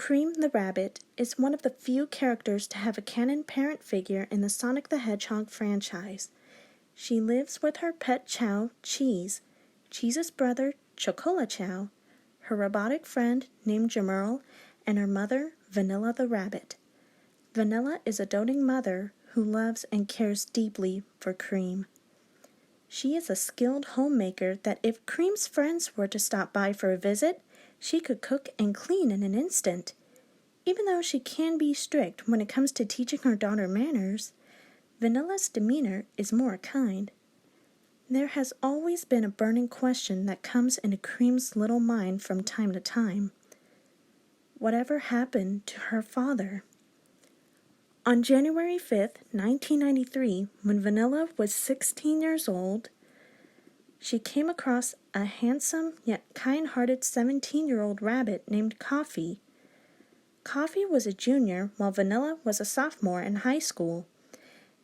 Cream the Rabbit is one of the few characters to have a canon parent figure in the Sonic the Hedgehog franchise. She lives with her pet Chow, Cheese, Cheese's brother, Chocola Chow, her robotic friend named Jamerl, and her mother, Vanilla the Rabbit. Vanilla is a doting mother who loves and cares deeply for Cream. She is a skilled homemaker that if Cream's friends were to stop by for a visit, she could cook and clean in an instant. Even though she can be strict when it comes to teaching her daughter manners, Vanilla's demeanor is more kind. There has always been a burning question that comes into Cream's little mind from time to time. Whatever happened to her father? On January 5th, 1993, when Vanilla was 16 years old, she came across a handsome yet kind-hearted 17-year-old rabbit named Coffee. Coffee was a junior while Vanilla was a sophomore in high school.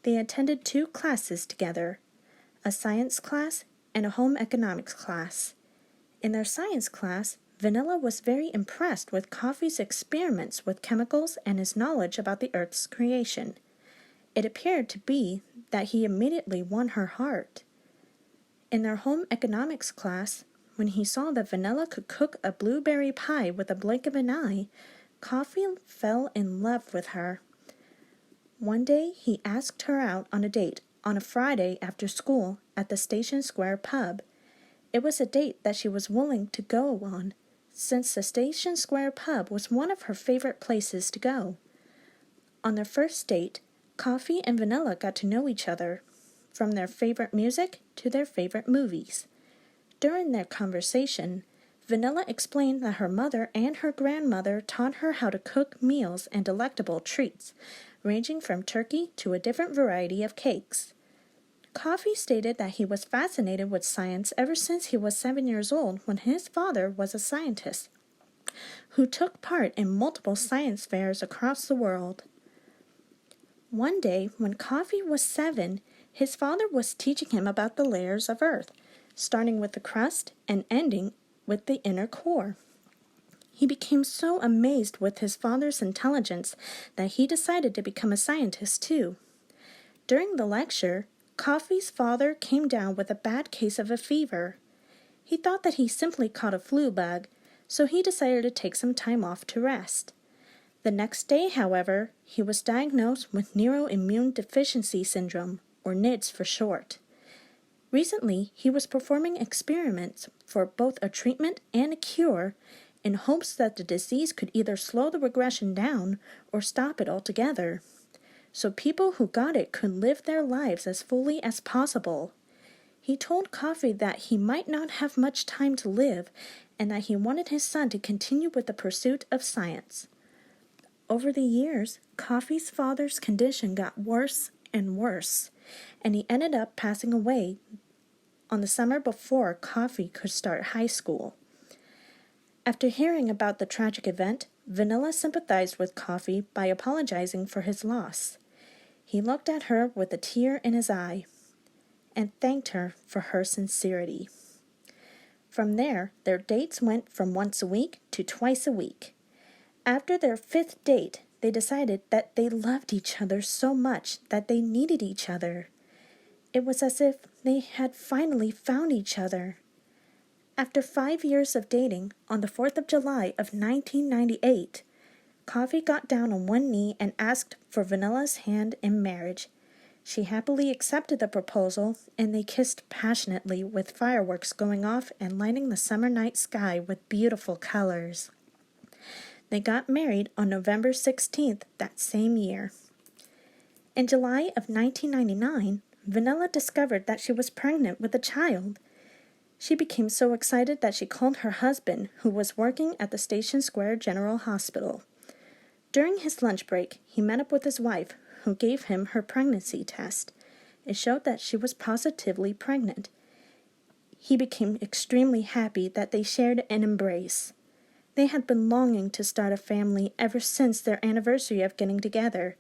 They attended 2 classes together, a science class and a home economics class. In their science class, Vanilla was very impressed with Coffee's experiments with chemicals and his knowledge about the Earth's creation. It appeared to be that he immediately won her heart. In their home economics class, when he saw that Vanilla could cook a blueberry pie with a blink of an eye, Coffee fell in love with her. One day, he asked her out on a date on a Friday after school at the Station Square pub. It was a date that she was willing to go on, since the Station Square pub was one of her favorite places to go. On their first date, Coffee and Vanilla got to know each other, from their favorite music to their favorite movies. During their conversation, Vanilla explained that her mother and her grandmother taught her how to cook meals and delectable treats, ranging from turkey to a different variety of cakes. Coffee stated that he was fascinated with science ever since he was 7 years old when his father was a scientist who took part in multiple science fairs across the world. One day, when Coffee was 7, his father was teaching him about the layers of Earth, starting with the crust and ending with the inner core. He became so amazed with his father's intelligence that he decided to become a scientist too. During the lecture, Coffee's father came down with a bad case of a fever. He thought that he simply caught a flu bug, so he decided to take some time off to rest. The next day, however, he was diagnosed with neuroimmune deficiency syndrome, or NIDS for short. Recently, he was performing experiments for both a treatment and a cure in hopes that the disease could either slow the regression down or stop it altogether, so people who got it could live their lives as fully as possible. He told Coffee that he might not have much time to live and that he wanted his son to continue with the pursuit of science. Over the years, Coffee's father's condition got worse and worse, and he ended up passing away on the summer before Coffee could start high school. After hearing about the tragic event, Vanilla sympathized with Coffee by apologizing for his loss. He looked at her with a tear in his eye and thanked her for her sincerity. From there, their dates went from once a week to twice a week. After their 5th date, they decided that they loved each other so much that they needed each other. It was as if they had finally found each other. After 5 years of dating, on the 4th of July of 1998, Coffee got down on one knee and asked for Vanilla's hand in marriage. She happily accepted the proposal, and they kissed passionately with fireworks going off and lighting the summer night sky with beautiful colors. They got married on November 16th that same year. In July of 1999, Vanilla discovered that she was pregnant with a child. She became so excited that she called her husband, who was working at the Station Square General Hospital. During his lunch break, he met up with his wife, who gave him her pregnancy test. It showed that she was positively pregnant. He became extremely happy that they shared an embrace. They had been longing to start a family ever since their anniversary of getting together,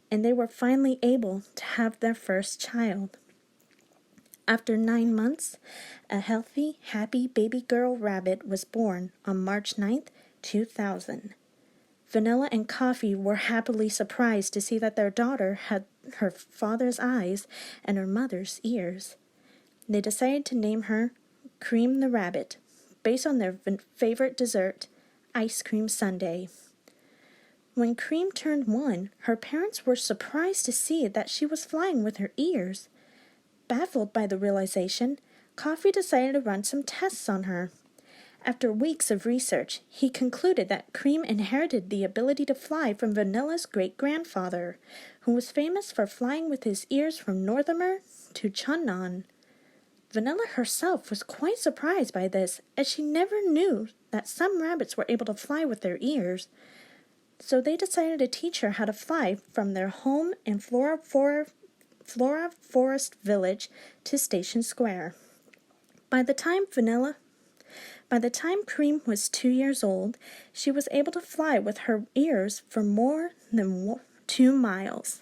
and they were finally able to have their first child. After 9 months, a healthy, happy baby girl rabbit was born on March 9th, 2000. Vanilla and Coffee were happily surprised to see that their daughter had her father's eyes and her mother's ears. They decided to name her Cream the Rabbit, based on their favorite dessert, ice cream sundae. When Cream turned 1, her parents were surprised to see that she was flying with her ears. Baffled by the realization, Coffee decided to run some tests on her. After weeks of research, he concluded that Cream inherited the ability to fly from Vanilla's great-grandfather, who was famous for flying with his ears from Northamer to Chunnan. Vanilla herself was quite surprised by this, as she never knew that some rabbits were able to fly with their ears. So they decided to teach her how to fly from their home in Flora Forest Village to Station Square. By the time Cream was 2 years old, she was able to fly with her ears for more than 2 miles.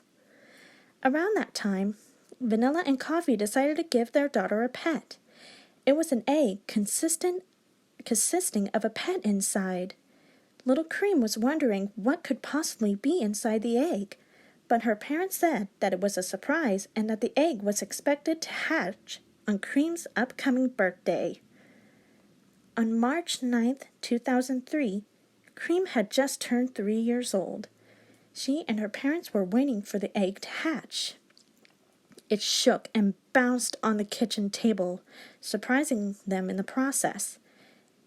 Around that time, Vanilla and Coffee decided to give their daughter a pet. It was an egg consisting of a pet inside. Little Cream was wondering what could possibly be inside the egg, but her parents said that it was a surprise and that the egg was expected to hatch on Cream's upcoming birthday. On March 9th, 2003, Cream had just turned 3 years old. She and her parents were waiting for the egg to hatch. It shook and bounced on the kitchen table, surprising them in the process.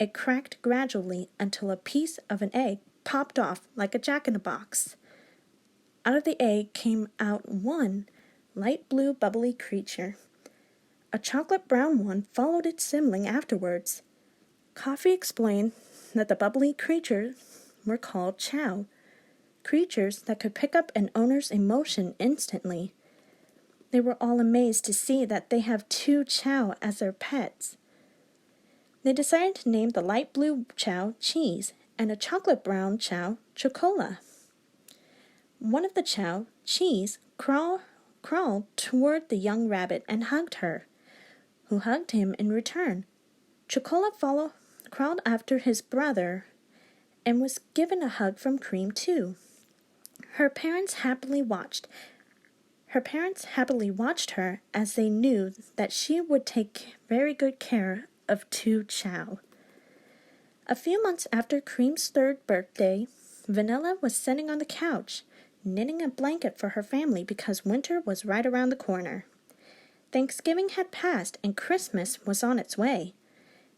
It cracked gradually until a piece of an egg popped off like a jack-in-a-box. Out of the egg came out one light blue bubbly creature. A chocolate brown one followed its sibling afterwards. Coffee explained that the bubbly creatures were called chow, creatures that could pick up an owner's emotion instantly. They were all amazed to see that they have 2 chow as their pets. They decided to name the light blue chow Cheese and a chocolate brown chow Chocola. One of the chow, Cheese, crawled toward the young rabbit and hugged her, who hugged him in return. Chocola crawled after his brother and was given a hug from Cream too. Her parents happily watched her as they knew that she would take very good care of 2 chow. A few months after Cream's 3rd birthday, Vanilla was sitting on the couch, knitting a blanket for her family because winter was right around the corner. Thanksgiving had passed and Christmas was on its way.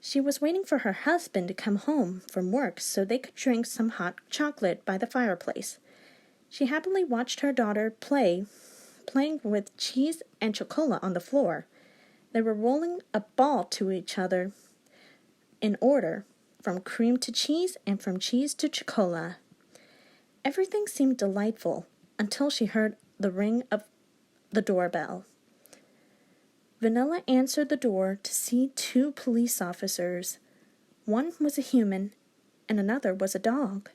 She was waiting for her husband to come home from work so they could drink some hot chocolate by the fireplace. She happily watched her daughter playing with Cheese and Chocola on the floor. They were rolling a ball to each other in order, from Cream to Cheese and from Cheese to Chocola. Everything seemed delightful until she heard the ring of the doorbell. Vanilla answered the door to see 2 police officers. One was a human and another was a dog.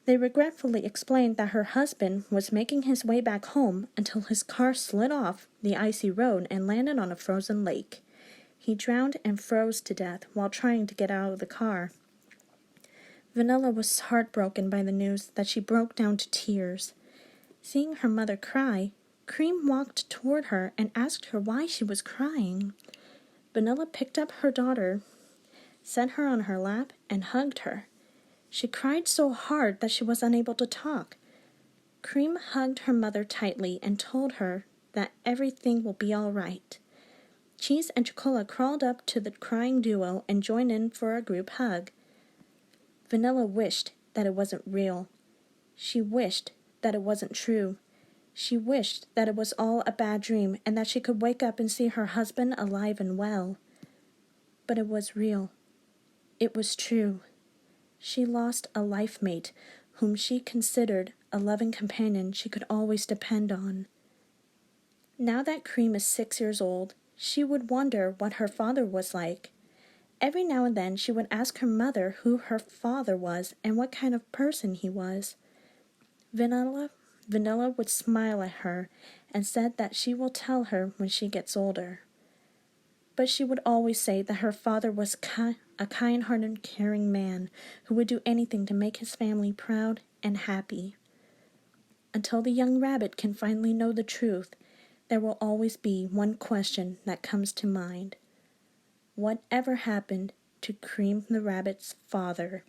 They regretfully explained that her husband was making his way back home until his car slid off the icy road and landed on a frozen lake. He drowned and froze to death while trying to get out of the car. Vanilla was heartbroken by the news that she broke down to tears. Seeing her mother cry, Cream walked toward her and asked her why she was crying. Vanilla picked up her daughter, set her on her lap, and hugged her. She cried so hard that she was unable to talk. Cream hugged her mother tightly and told her that everything will be all right. Cheese and Chocola crawled up to the crying duo and joined in for a group hug. Vanilla wished that it wasn't real. She wished that it wasn't true. She wished that it was all a bad dream and that she could wake up and see her husband alive and well. But it was real. It was true. She lost a life mate whom she considered a loving companion she could always depend on. Now that Cream is 6 years old, she would wonder what her father was like. Every now and then she would ask her mother who her father was and what kind of person he was. Vanilla would smile at her and said that she will tell her when she gets older. But she would always say that her father was a kind-hearted, caring man who would do anything to make his family proud and happy. Until the young rabbit can finally know the truth, there will always be one question that comes to mind. Whatever happened to Cream the rabbit's father?